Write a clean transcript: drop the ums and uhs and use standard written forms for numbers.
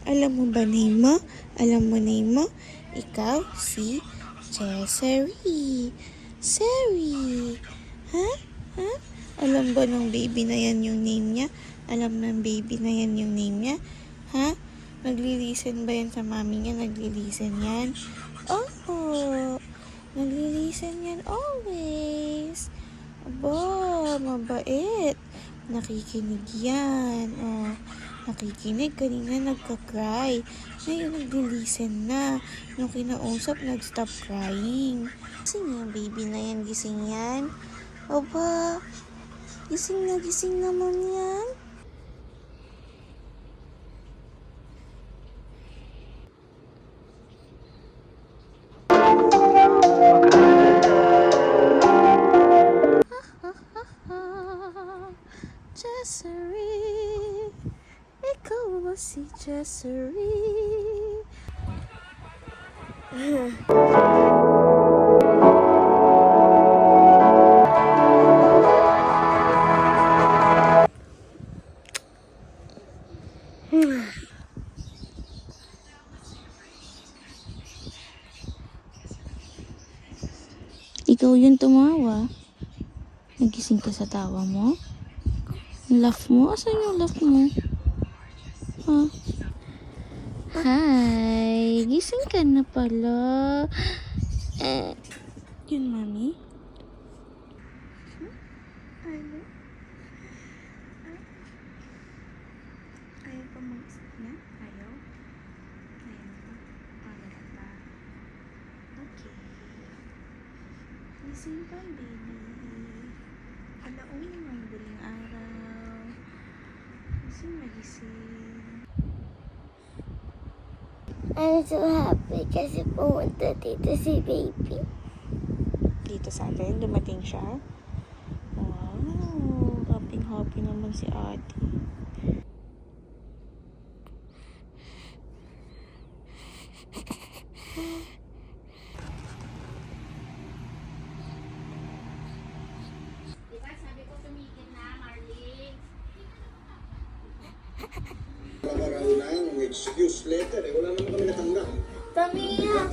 Alam mo ba name mo? Alam mo name mo? Ikaw si Jessery. Seri. Ha? Ha? Alam ba ng baby na yan yung name niya? Alam ng baby na yan yung name niya? Ha? Nagli-listen ba yan sa mami niya? Nagli-listen yan? Oo. Nagli-listen yan always. Aba, mabait. Nakikinig yan. Oh, nakikinig. Kanina nagka-cry. Ngayon nagli-listen na. Nung kinausap, nag-stop crying. Gising yung baby na yan. Gising yan. Aba, gising naman yan. Jessery, ikaw ba si Jessery? Ikaw yung tumawa. Nagising ka sa tawa mo? Laugh mo? Asan yung laugh mo? Ha? Hi! Gising ka na pala. Yun, mami? Ano? Ayaw pa mag-isip na? Ayaw? Ayaw pa? Ayaw pa? Okay. Gising pa, baby. Alauna ng madaling araw. Gising na gising. I'm so happy kasi pumunta dito si baby. Dito sa atin, dumating siya. Wow, happy naman si ate. Excuse letter, wala naman kami natanggap. Tamiya!